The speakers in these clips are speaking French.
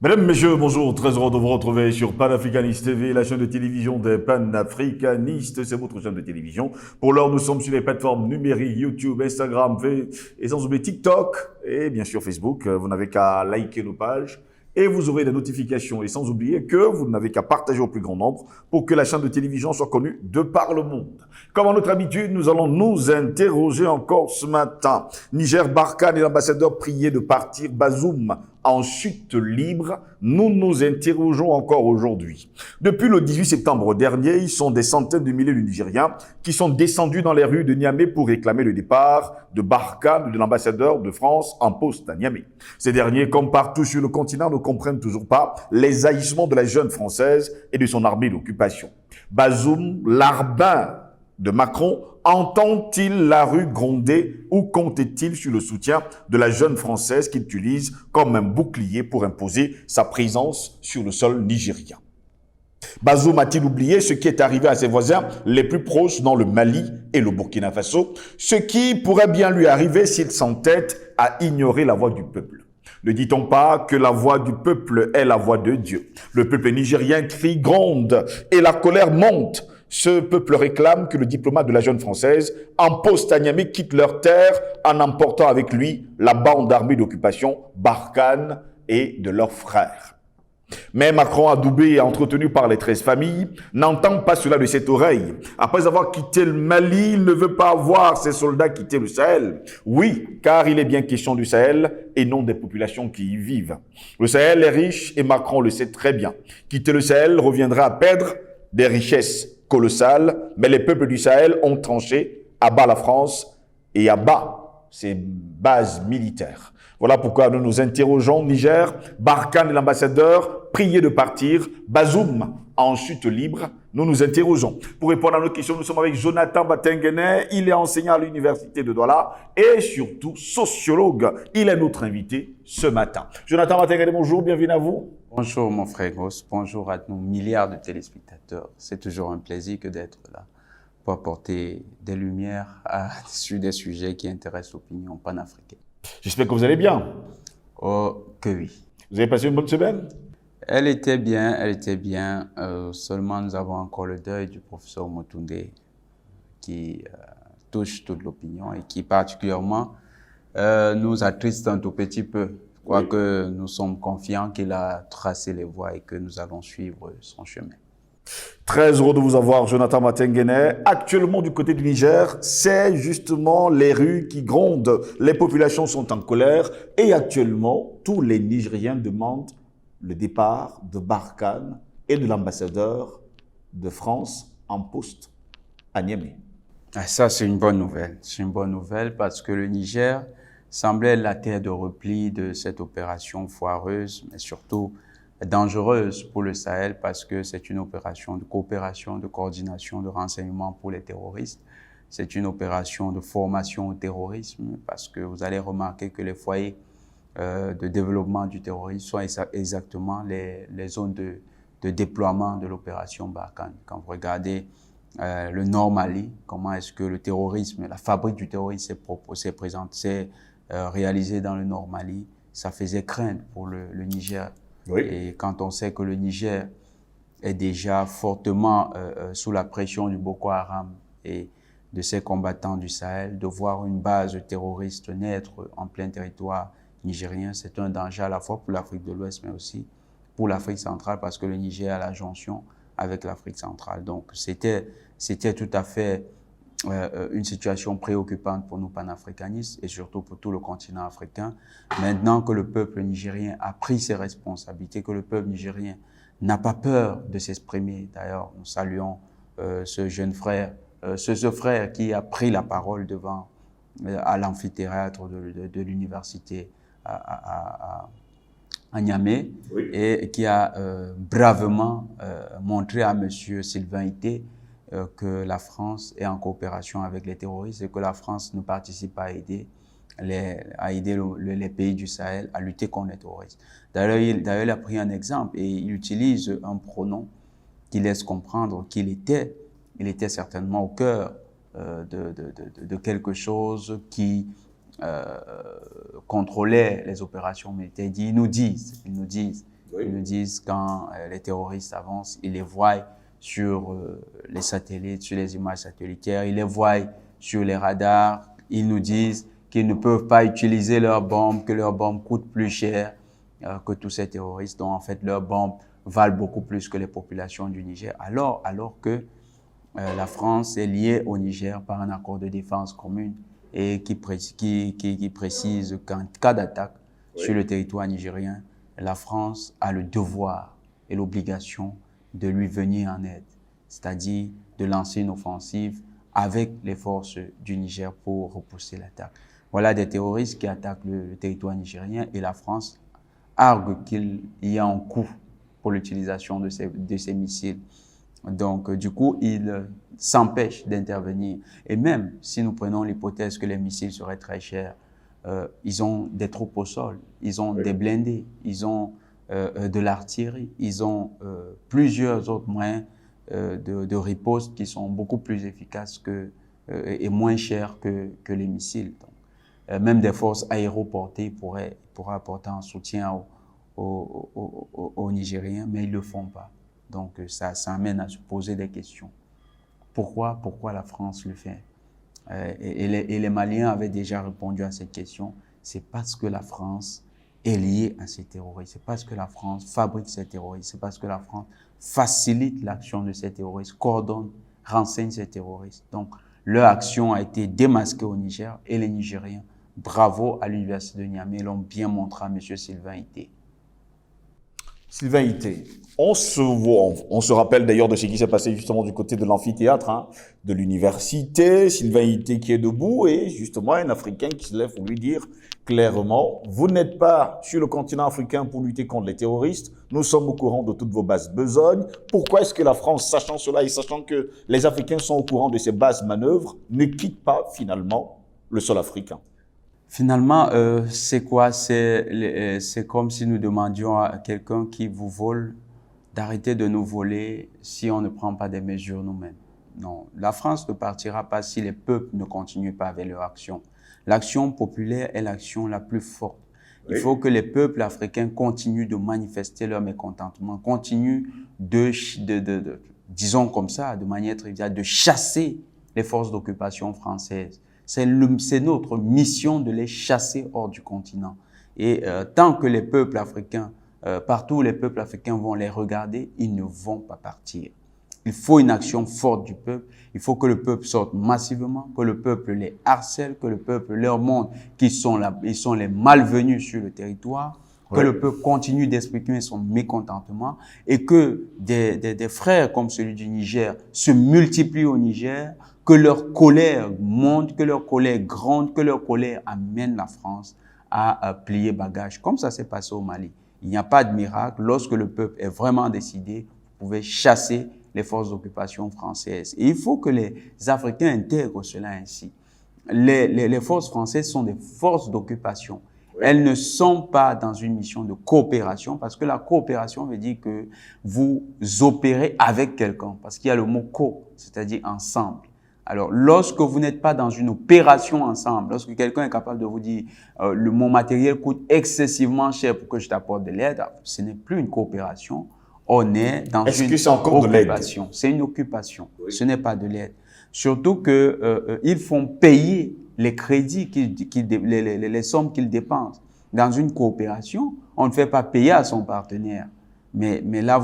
Mesdames, Messieurs, bonjour, très heureux de vous retrouver sur Panafricanist TV, la chaîne de télévision des panafricanistes, c'est votre chaîne de télévision. Pour l'heure, nous sommes sur les plateformes numériques, YouTube, Instagram, et sans oublier TikTok, et bien sûr Facebook. Vous n'avez qu'à liker nos pages, et vous aurez des notifications, et sans oublier que vous n'avez qu'à partager au plus grand nombre pour que la chaîne de télévision soit connue de par le monde. Comme à notre habitude, nous allons nous interroger encore ce matin. Niger, Barkhane et l'ambassadeur priés de partir, Bazoum en chute libre, nous nous interrogeons encore aujourd'hui. Depuis le 18 septembre dernier, ils sont des centaines de milliers de Nigériens qui sont descendus dans les rues de Niamey pour réclamer le départ de Barkhane, de l'ambassadeur de France en poste à Niamey. Ces derniers, comme partout sur le continent, ne comprennent toujours pas les agissements de la jeune française et de son armée d'occupation. Bazoum, l'arbin de Macron, entend-il la rue gronder ou compte-t-il sur le soutien de la jeune française qu'il utilise comme un bouclier pour imposer sa présence sur le sol nigérien? Bazoum a-t-il oublié ce qui est arrivé à ses voisins les plus proches dans le Mali et le Burkina Faso, ce qui pourrait bien lui arriver s'il s'entête à ignorer la voix du peuple? Ne dit-on pas que la voix du peuple est la voix de Dieu? Le peuple nigérien crie, gronde et la colère monte. Ce peuple réclame que le diplomate de la jeune française en poste à Niamey quitte leur terre en emportant avec lui la bande armée d'occupation Barkhane et de leurs frères. Mais Macron, adoubé et entretenu par les 13 familles, n'entend pas cela de cette oreille. Après avoir quitté le Mali, il ne veut pas voir ses soldats quitter le Sahel. Oui, car il est bien question du Sahel et non des populations qui y vivent. Le Sahel est riche et Macron le sait très bien. Quitter le Sahel reviendra à perdre des richesses colossales, mais les peuples du Sahel ont tranché, à bas la France et à bas ses bases militaires. Voilà pourquoi nous nous interrogeons. Niger, Barkhane et l'ambassadeur, priés de partir, Bazoum en chute libre, nous nous interrogeons. Pour répondre à nos questions, nous sommes avec Jonathan Batengene, il est enseignant à l'université de Douala et surtout sociologue. Il est notre invité ce matin. Jonathan Batengene, bonjour, bienvenue à vous. Bonjour mon frère Gross, bonjour à nos milliards de téléspectateurs. C'est toujours un plaisir que d'être là pour apporter des lumières sur des sujets qui intéressent l'opinion panafricaine. J'espère que vous allez bien. Oh, que oui. Vous avez passé une bonne semaine? Elle était bien, elle était bien. Seulement, nous avons encore le deuil du professeur Motunde qui touche toute l'opinion et qui particulièrement nous attriste un tout petit peu. Quoique nous sommes confiants qu'il a tracé les voies et que nous allons suivre son chemin. Très heureux de vous avoir, Jonathan Batengene. Actuellement, du côté du Niger, c'est justement les rues qui grondent. Les populations sont en colère et actuellement, tous les Nigériens demandent le départ de Barkhane et de l'ambassadeur de France en poste à Niamey. Ça, c'est une bonne nouvelle. C'est une bonne nouvelle parce que le Niger semblait la terre de repli de cette opération foireuse, mais surtout dangereuse pour le Sahel parce que c'est une opération de coopération, de coordination, de renseignement pour les terroristes. C'est une opération de formation au terrorisme parce que vous allez remarquer que les foyers de développement du terrorisme sont exactement les zones de déploiement de l'opération Barkhane. Quand vous regardez le Nord Mali, comment est-ce que le terrorisme, la fabrique du terrorisme s'est réalisée dans le Nord Mali, ça faisait craindre pour le Niger. Oui. Et quand on sait que le Niger est déjà fortement sous la pression du Boko Haram et de ses combattants du Sahel, de voir une base terroriste naître en plein territoire nigérien, c'est un danger à la fois pour l'Afrique de l'Ouest, mais aussi pour l'Afrique centrale, parce que le Niger a la jonction avec l'Afrique centrale. Donc, c'était tout à fait une situation préoccupante pour nous panafricanistes et surtout pour tout le continent africain. Maintenant que le peuple nigérien a pris ses responsabilités, que le peuple nigérien n'a pas peur de s'exprimer. D'ailleurs, nous saluons ce jeune frère, ce frère qui a pris la parole devant à l'amphithéâtre de l'université à Niamey, oui, et qui a bravement montré à M. Sylvain Ité que la France est en coopération avec les terroristes et que la France ne participe pas à aider les pays du Sahel à lutter contre les terroristes. D'ailleurs, il a pris un exemple et il utilise un pronom qui laisse comprendre qu'il était il était certainement au cœur de quelque chose qui contrôlait les opérations militaires. Ils nous disent, Oui. ils nous disent quand les terroristes avancent, ils les voient sur les satellites, sur les images satellitaires, ils les voient sur les radars, ils nous disent qu'ils ne peuvent pas utiliser leurs bombes, que leurs bombes coûtent plus cher que tous ces terroristes, dont en fait leurs bombes valent beaucoup plus que les populations du Niger, alors que la France est liée au Niger par un accord de défense commune et qui précise qu'en cas d'attaque sur le territoire nigérien, la France a le devoir et l'obligation de lui venir en aide, c'est-à-dire de lancer une offensive avec les forces du Niger pour repousser l'attaque. Voilà des terroristes qui attaquent le territoire nigérien et la France argue qu'il y a un coût pour l'utilisation de ces missiles. Donc, du coup, il s'empêche d'intervenir. Et même si nous prenons l'hypothèse que les missiles seraient très chers, ils ont des troupes au sol, ils ont des blindés, ils ont de l'artillerie, ils ont plusieurs autres moyens de riposte qui sont beaucoup plus efficaces et moins chers que les missiles. Donc, même des forces aéroportées pourraient apporter un soutien aux Nigériens, mais ils ne le font pas. Donc, ça amène à se poser des questions. Pourquoi la France le fait? Et les Maliens avaient déjà répondu à cette question. C'est parce que la France est liée à ces terroristes. C'est parce que la France fabrique ces terroristes. C'est parce que la France facilite l'action de ces terroristes, coordonne, renseigne ces terroristes. Donc, leur action a été démasquée au Niger et les Nigériens, bravo à l'université de Niamey, l'ont bien montré à M. Sylvain Ité. Sylvain Ité, on se rappelle d'ailleurs de ce qui s'est passé justement du côté de l'amphithéâtre, de l'université. Sylvain Ité qui est debout et justement un Africain qui se lève pour lui dire clairement, vous n'êtes pas sur le continent africain pour lutter contre les terroristes. Nous sommes au courant de toutes vos bases besognes. Pourquoi est-ce que la France, sachant cela et sachant que les Africains sont au courant de ces bases manœuvres, ne quitte pas finalement le sol africain? Finalement, c'est quoi? C'est comme si nous demandions à quelqu'un qui vous vole d'arrêter de nous voler si on ne prend pas des mesures nous-mêmes. Non, la France ne partira pas si les peuples ne continuent pas avec leur action. L'action populaire est l'action la plus forte. Il faut que les peuples africains continuent de manifester leur mécontentement, continuent disons comme ça, de manière triviale, de chasser les forces d'occupation françaises. C'est notre mission de les chasser hors du continent. Et tant que les peuples africains, partout où les peuples africains vont les regarder, ils ne vont pas partir. Il faut une action forte du peuple. Il faut que le peuple sorte massivement, que le peuple les harcèle, que le peuple leur montre qu'ils sont les malvenus sur le territoire, que le peuple continue d'exprimer son mécontentement et que des frères comme celui du Niger se multiplient au Niger, que leur colère monte, que leur colère gronde, que leur colère amène la France à plier bagage, comme ça s'est passé au Mali. Il n'y a pas de miracle. Lorsque le peuple est vraiment décidé, vous pouvez chasser les forces d'occupation françaises. Et il faut que les Africains intègrent cela ainsi. Les forces françaises sont des forces d'occupation. Elles ne sont pas dans une mission de coopération, parce que la coopération veut dire que vous opérez avec quelqu'un, parce qu'il y a le mot co, c'est-à-dire ensemble. Alors, lorsque vous n'êtes pas dans une opération ensemble, lorsque quelqu'un est capable de vous dire mon matériel coûte excessivement cher pour que je t'apporte de l'aide, ce n'est plus une coopération, on est dans une occupation. C'est une occupation, ce n'est pas de l'aide. Surtout que ils font payer les crédits, les sommes qu'ils dépensent. Dans une coopération, on ne fait pas payer à son partenaire. Mais là,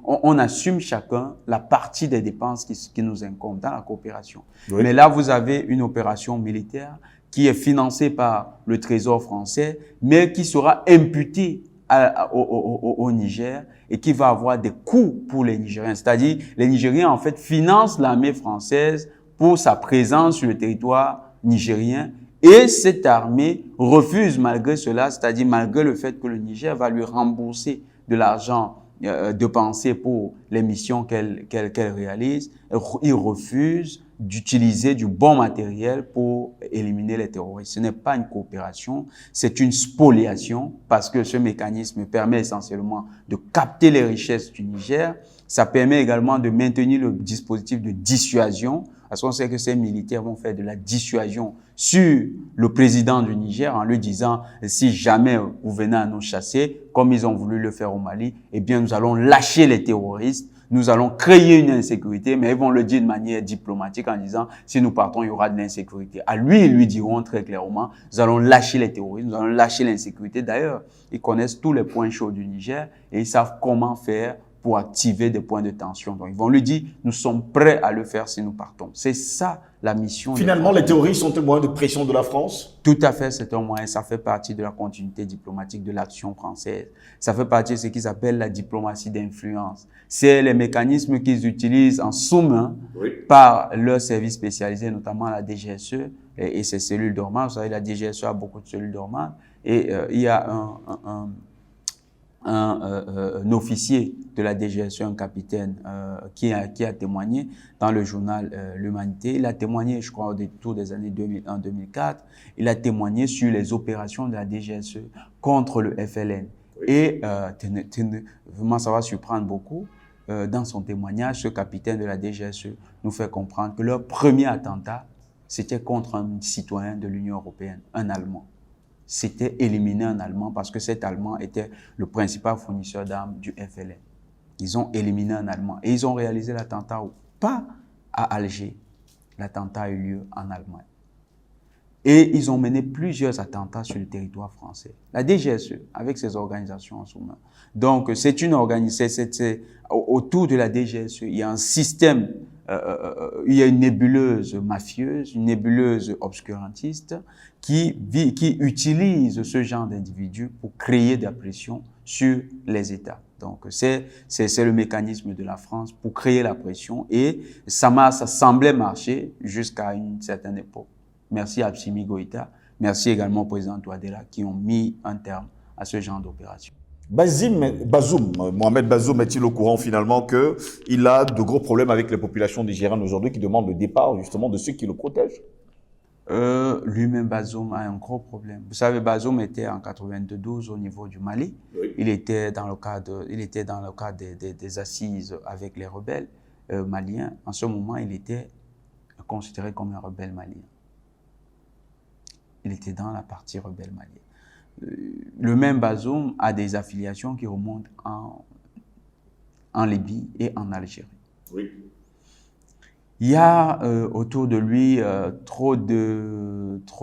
on assume chacun la partie des dépenses qui nous incombent dans la coopération. Oui. Mais là, vous avez une opération militaire qui est financée par le Trésor français, mais qui sera imputée au Niger et qui va avoir des coûts pour les Nigériens. C'est-à-dire, les Nigériens, en fait, financent l'armée française pour sa présence sur le territoire nigérien. Et cette armée refuse malgré cela, c'est-à-dire malgré le fait que le Niger va lui rembourser de l'argent dépensé pour les missions qu'elle réalise, il refuse d'utiliser du bon matériel pour éliminer les terroristes. Ce n'est pas une coopération, c'est une spoliation parce que ce mécanisme permet essentiellement de capter les richesses du Niger, Ça permet également de maintenir le dispositif de dissuasion, parce qu'on sait que ces militaires vont faire de la dissuasion sur le président du Niger en lui disant « si jamais vous venez à nous chasser, comme ils ont voulu le faire au Mali, eh bien nous allons lâcher les terroristes, nous allons créer une insécurité, mais ils vont le dire de manière diplomatique en disant « si nous partons, il y aura de l'insécurité ». À lui, ils lui diront très clairement « nous allons lâcher les terroristes, nous allons lâcher l'insécurité ». D'ailleurs, ils connaissent tous les points chauds du Niger et ils savent comment faire pour activer des points de tension. Donc, ils vont lui dire, nous sommes prêts à le faire si nous partons. C'est ça la mission. Finalement, les terroristes sont un moyen de pression de la France? Tout à fait, c'est un moyen. Ça fait partie de la continuité diplomatique de l'action française. Ça fait partie de ce qu'ils appellent la diplomatie d'influence. C'est les mécanismes qu'ils utilisent en sous-main par leurs services spécialisés, notamment la DGSE et ses cellules dormantes. Vous savez, la DGSE a beaucoup de cellules dormantes et il y a un officier de la DGSE, un capitaine qui a témoigné dans le journal L'Humanité. Il a témoigné, je crois, au détour des années 2001-2004. Il a témoigné sur les opérations de la DGSE contre le FLN. Et vraiment, ça va surprendre beaucoup. Dans son témoignage, ce capitaine de la DGSE nous fait comprendre que leur premier attentat, c'était contre un citoyen de l'Union européenne, un Allemand. C'était éliminer un Allemand parce que cet Allemand était le principal fournisseur d'armes du FLN. Ils ont éliminé un Allemand et ils ont réalisé l'attentat, pas à Alger. L'attentat a eu lieu en Allemagne. Et ils ont mené plusieurs attentats sur le territoire français. La DGSE, avec ses organisations en sous-main. Donc, c'est une organisation, autour de la DGSE, il y a un système, il y a une nébuleuse mafieuse, une nébuleuse obscurantiste qui utilise ce genre d'individus pour créer de la pression sur les États. Donc, c'est le mécanisme de la France pour créer la pression et ça semblait marcher jusqu'à une certaine époque. Merci à Assimi Goïta, merci également au président Touadéra qui ont mis un terme à ce genre d'opération. Mohamed Bazoum est-il au courant finalement qu'il a de gros problèmes avec les populations nigériennes aujourd'hui qui demandent le départ justement de ceux qui le protègent? Lui-même, Bazoum a un gros problème. Vous savez, Bazoum était en 92 au niveau du Mali. Oui. Il était dans le cadre des assises avec les rebelles maliens. En ce moment, il était considéré comme un rebelle malien. Il était dans la partie rebelle malienne. Le même Bazoum a des affiliations qui remontent en Libye et en Algérie. Oui. Il y a autour de lui trop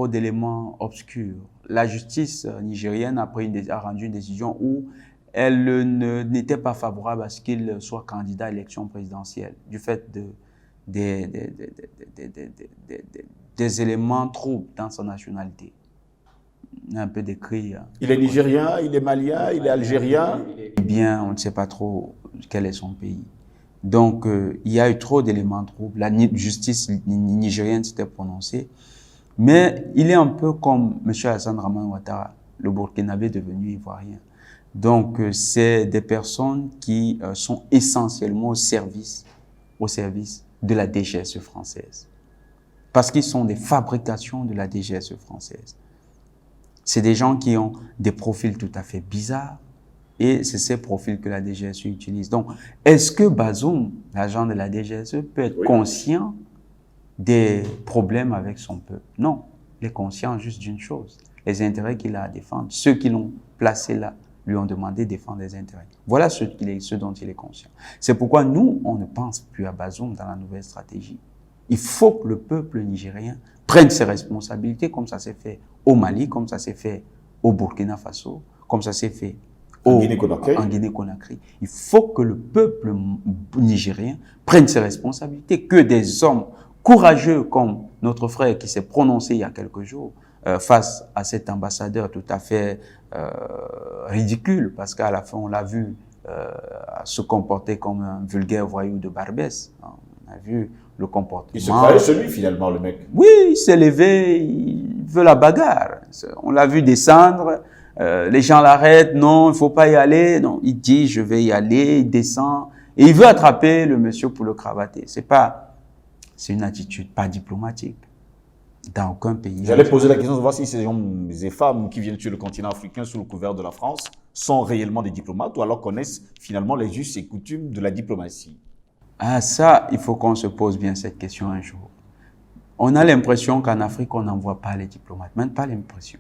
d'éléments obscurs. La justice nigérienne a rendu une décision où elle n'était pas favorable à ce qu'il soit candidat à l'élection présidentielle du fait des éléments troubles dans sa nationalité. On a un peu décrit. Il est nigérien, il est malien, il est algérien. Eh bien, on ne sait pas trop quel est son pays. Donc, il y a eu trop d'éléments troubles. La justice nigérienne s'était prononcée. Mais il est un peu comme M. Alassane Dramane Ouattara, le Burkinabé devenu ivoirien. Donc, c'est des personnes qui sont essentiellement au service de la DGSE française. Parce qu'ils sont des fabrications de la DGSE française. C'est des gens qui ont des profils tout à fait bizarres et c'est ces profils que la DGSE utilise. Donc, est-ce que Bazoum, l'agent de la DGSE, peut être conscient des problèmes avec son peuple? Non, il est conscient juste d'une chose, les intérêts qu'il a à défendre. Ceux qui l'ont placé là lui ont demandé de défendre les intérêts. Voilà ce dont il est conscient. C'est pourquoi nous, on ne pense plus à Bazoum dans la nouvelle stratégie. Il faut que le peuple nigérien prenne ses responsabilités, comme ça s'est fait au Mali, comme ça s'est fait au Burkina Faso, comme ça s'est fait en Guinée-Conakry. Il faut que le peuple nigérien prenne ses responsabilités, que des hommes courageux comme notre frère qui s'est prononcé il y a quelques jours face à cet ambassadeur tout à fait ridicule, parce qu'à la fin on l'a vu se comporter comme un vulgaire voyou de Barbès. On a vu le comportement. Il se croyait celui finalement, le mec. Oui, il s'est levé, il veut la bagarre. On l'a vu descendre, les gens l'arrêtent, non, il ne faut pas y aller. Non, il dit, je vais y aller, il descend. Et il veut attraper le monsieur pour le cravater. C'est une attitude pas diplomatique. Dans aucun pays. J'allais poser la question de voir si ces hommes et femmes qui viennent sur le continent africain sous le couvert de la France sont réellement des diplomates ou alors connaissent finalement les us et coutumes de la diplomatie? Ah, ça, il faut qu'on se pose bien cette question un jour. On a l'impression qu'en Afrique, on n'envoie pas les diplomates. Même pas l'impression.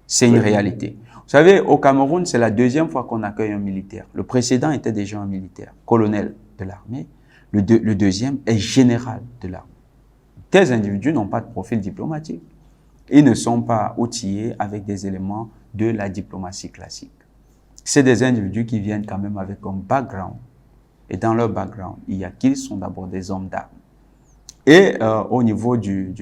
C'est une réalité. Vous savez, au Cameroun, c'est la deuxième fois qu'on accueille un militaire. Le précédent était déjà un militaire, colonel de l'armée. Le deuxième est général de l'armée. Tels individus n'ont pas de profil diplomatique. Ils ne sont pas outillés avec des éléments de la diplomatie classique. C'est des individus qui viennent quand même avec un background. Et dans leur background, il y a qu'ils sont d'abord des hommes d'armes. Et au niveau du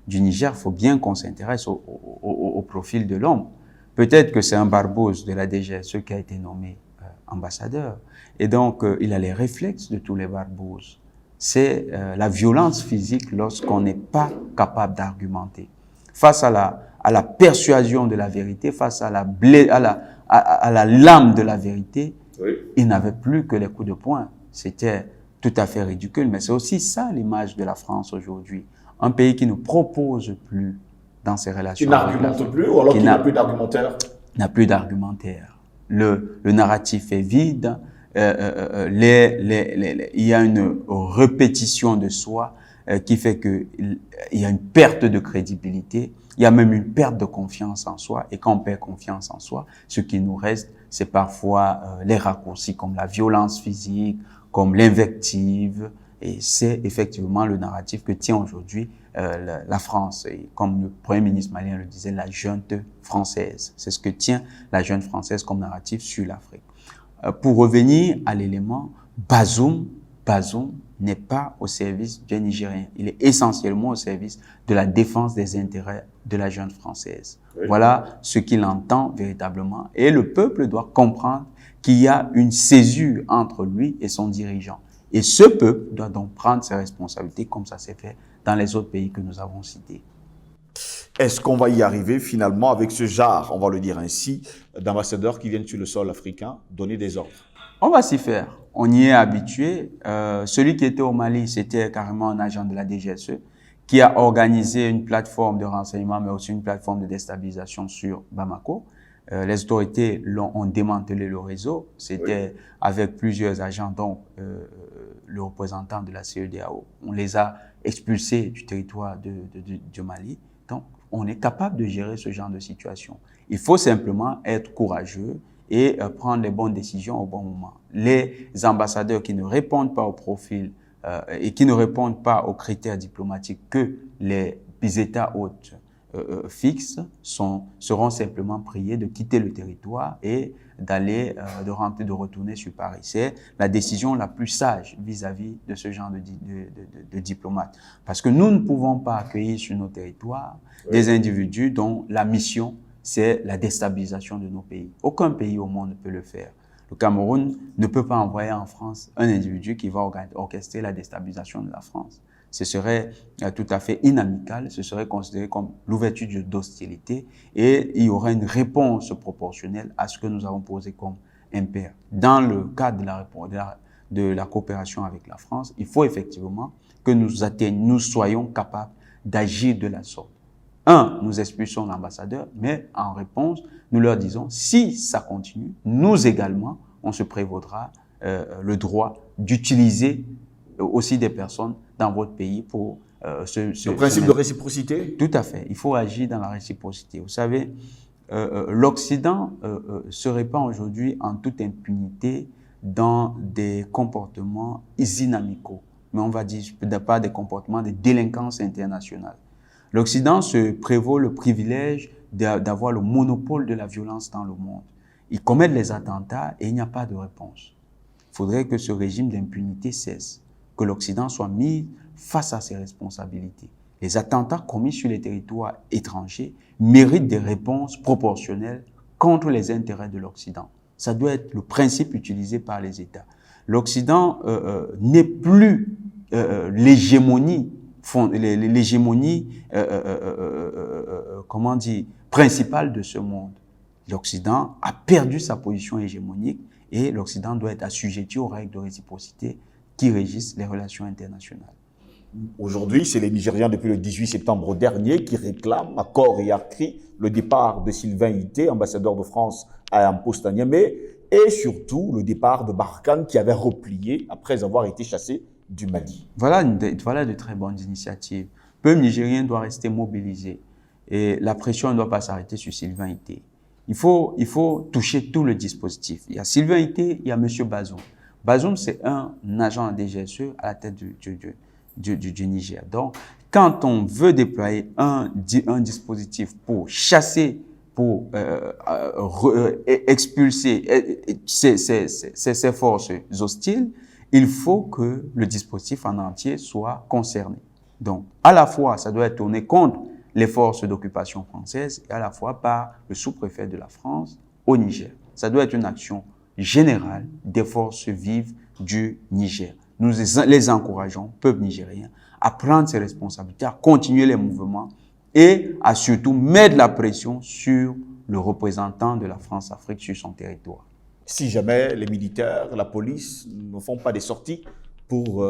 Niger, il faut bien qu'on s'intéresse au profil de l'homme. Peut-être que c'est un Barbouz de la DGSE qui a été nommé ambassadeur. Et donc, il a les réflexes de tous les Barbouz. C'est la violence physique lorsqu'on n'est pas capable d'argumenter. Face à la persuasion de la vérité, face à la lame de la vérité, oui. Il n'avait plus que les coups de poing. C'était tout à fait ridicule, mais c'est aussi ça l'image de la France aujourd'hui. Un pays qui ne propose plus dans ses relations. Qui n'argumente plus ou alors qui n'a plus d'argumentaire? N'a plus d'argumentaire. Le narratif est vide. Il y a une répétition de soi qui fait qu'il y a une perte de crédibilité. Il y a même une perte de confiance en soi. Et quand on perd confiance en soi, ce qui nous reste, c'est parfois les raccourcis comme la violence physique, comme l'invective. Et c'est effectivement le narratif que tient aujourd'hui la France. Et comme le Premier ministre malien le disait, la junte française. C'est ce que tient la junte française comme narratif sur l'Afrique. Pour revenir à l'élément, Bazoum n'est pas au service des Nigériens. Il est essentiellement au service de la défense des intérêts de la junte française. Oui. Voilà ce qu'il entend véritablement. Et le peuple doit comprendre qu'il y a une césure entre lui et son dirigeant. Et ce peuple doit donc prendre ses responsabilités comme ça s'est fait dans les autres pays que nous avons cités. Est-ce qu'on va y arriver finalement avec ce genre, on va le dire ainsi, d'ambassadeurs qui viennent sur le sol africain donner des ordres? On va s'y faire. On y est habitué. Celui qui était au Mali, c'était carrément un agent de la DGSE qui a organisé une plateforme de renseignement, mais aussi une plateforme de déstabilisation sur Bamako. Les autorités ont démantelé le réseau. C'était oui. Avec plusieurs agents, dont le représentant de la CEDEAO. On les a expulsés du territoire du Mali. Donc, on est capable de gérer ce genre de situation. Il faut simplement être courageux et prendre les bonnes décisions au bon moment. Les ambassadeurs qui ne répondent pas au profil et qui ne répondent pas aux critères diplomatiques que les États hôtes fixes seront simplement priés de quitter le territoire et d'aller, de retourner sur Paris. C'est la décision la plus sage vis-à-vis de ce genre de diplomates. Parce que nous ne pouvons pas accueillir sur nos territoires oui. Des individus dont la mission, c'est la déstabilisation de nos pays. Aucun pays au monde ne peut le faire. Le Cameroun ne peut pas envoyer en France un individu qui va orchestrer la déstabilisation de la France. Ce serait tout à fait inamical, ce serait considéré comme l'ouverture d'hostilité et il y aurait une réponse proportionnelle à ce que nous avons posé comme impair. Dans le cadre de la coopération avec la France, il faut effectivement que nous soyons capables d'agir de la sorte. Nous expulsons l'ambassadeur, mais en réponse, nous leur disons, si ça continue, nous également, on se prévaudra le droit d'utiliser aussi des personnes dans votre pays pour le principe de réciprocité? Tout à fait. Il faut agir dans la réciprocité. Vous savez, l'Occident se répand aujourd'hui en toute impunité dans des comportements inamicaux, mais on va dire pas des comportements de délinquance internationale. L'Occident se prévaut le privilège d'avoir le monopole de la violence dans le monde. Ils commettent les attentats et il n'y a pas de réponse. Il faudrait que ce régime d'impunité cesse, que l'Occident soit mis face à ses responsabilités. Les attentats commis sur les territoires étrangers méritent des réponses proportionnelles contre les intérêts de l'Occident. Ça doit être le principe utilisé par les États. L'Occident n'est plus l'hégémonie principale de ce monde. L'Occident a perdu sa position hégémonique et l'Occident doit être assujetti aux règles de réciprocité qui régissent les relations internationales. Aujourd'hui, c'est les Nigériens depuis le 18 septembre dernier qui réclament à corps et à cri le départ de Sylvain Ité, ambassadeur de France à un poste à Niamey, et surtout le départ de Barkhane qui avait replié après avoir été chassé du Mali. Voilà de très bonnes initiatives. Le peuple nigérien doit rester mobilisé et la pression ne doit pas s'arrêter sur Sylvain Ité. Il faut toucher tout le dispositif. Il y a Sylvain Ité, il y a M. Bazoum. Bazoum, c'est un agent DGSE à la tête du Niger. Donc, quand on veut déployer un dispositif pour chasser, pour expulser ces forces hostiles, il faut que le dispositif en entier soit concerné. Donc, à la fois, ça doit être tourné contre les forces d'occupation françaises et à la fois par le sous-préfet de la France au Niger. Ça doit être une action générale des forces vives du Niger. Nous les encourageons, peuple nigérien, à prendre ses responsabilités, à continuer les mouvements et à surtout mettre la pression sur le représentant de la France-Afrique sur son territoire. Si jamais les militaires, la police ne font pas des sorties pour,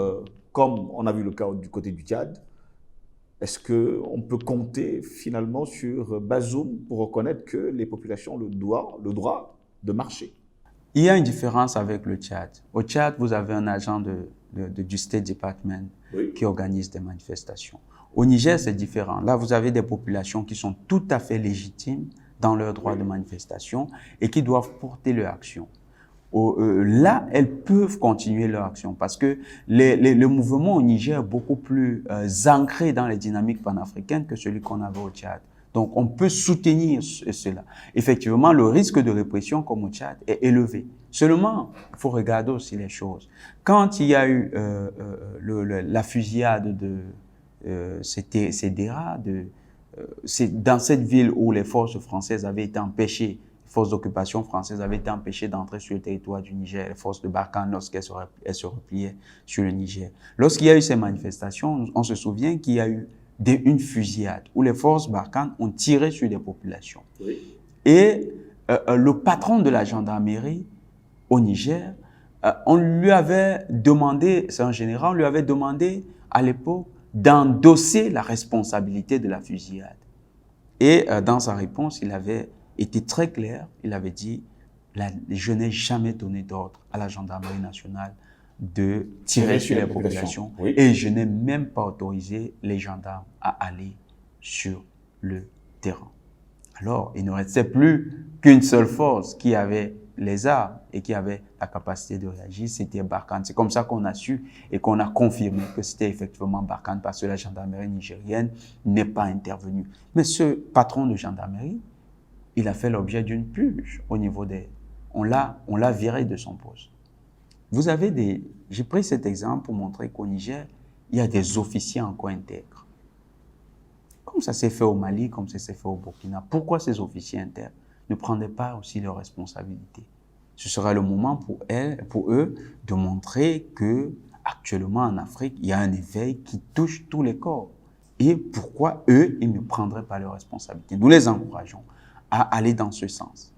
comme on a vu le cas du côté du Tchad, est-ce qu'on peut compter finalement sur Bazoum pour reconnaître que les populations ont le droit de marcher? Il y a une différence avec le Tchad. Au Tchad, vous avez un agent du State Department qui organise des manifestations. Au Niger, c'est différent. Là, vous avez des populations qui sont tout à fait légitimes dans leur droit de manifestation et qui doivent porter leur action. Là, elles peuvent continuer leur action parce que le mouvement au Niger est beaucoup plus ancré dans les dynamiques panafricaines que celui qu'on avait au Tchad. Donc, on peut soutenir cela. Effectivement, le risque de répression comme au Tchad est élevé. Seulement, il faut regarder aussi les choses. Quand il y a eu la fusillade de Cédera, c'est dans cette ville où les forces françaises avaient été empêchées, les forces d'occupation françaises avaient été empêchées d'entrer sur le territoire du Niger, les forces de Barkhane lorsqu'elles se repliaient sur le Niger. Lorsqu'il y a eu ces manifestations, on se souvient qu'il y a eu une fusillade où les forces Barkhane ont tiré sur des populations. Oui. Et le patron de la gendarmerie au Niger, on lui avait demandé, c'est un général, on lui avait demandé à l'époque d'endosser la responsabilité de la fusillade. Et dans sa réponse, il avait été très clair, il avait dit « Je n'ai jamais donné d'ordre à la gendarmerie nationale de tirer sur les populations oui. Et je n'ai même pas autorisé les gendarmes à aller sur le terrain. » Alors, il ne restait plus qu'une seule force qui avait les armes et qui avait la capacité de réagir, c'était Barkhane. C'est comme ça qu'on a su et qu'on a confirmé que c'était effectivement Barkhane parce que la gendarmerie nigérienne n'est pas intervenue. Mais ce patron de gendarmerie, il a fait l'objet d'une purge au niveau des... On l'a viré de son poste. Vous avez des... J'ai pris cet exemple pour montrer qu'au Niger, il y a des officiers encore intègres. Comme ça s'est fait au Mali, comme ça s'est fait au Burkina. Pourquoi ces officiers intègres ne prendraient pas aussi leurs responsabilités? Ce sera le moment pour eux de montrer que actuellement en Afrique, il y a un éveil qui touche tous les corps. Et pourquoi eux, ils ne prendraient pas leurs responsabilités? Nous les encourageons à aller dans ce sens.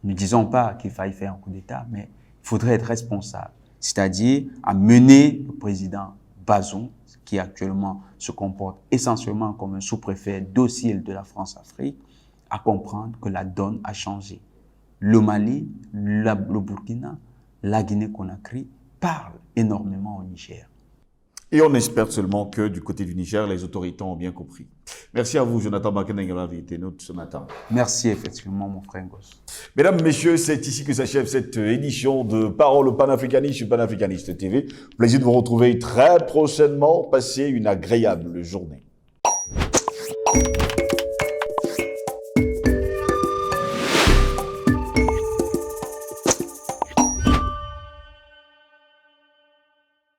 Ne disons pas qu'il faille faire un coup d'État, mais il faudrait être responsable. C'est-à-dire à mener le président Bazoum, qui actuellement se comporte essentiellement comme un sous-préfet docile de la France-Afrique, à comprendre que la donne a changé. Le Mali, le Burkina, la Guinée-Conakry parlent énormément au Niger. Et on espère seulement que du côté du Niger, les autorités ont bien compris. Merci à vous, Jonathan Bakena, d'avoir été notre ce matin. Merci, effectivement, mon frère Ngoz. Mesdames, Messieurs, c'est ici que s'achève cette édition de Parole panafricaniste sur Panafricaniste TV. Plaisir de vous retrouver très prochainement. Passez une agréable journée.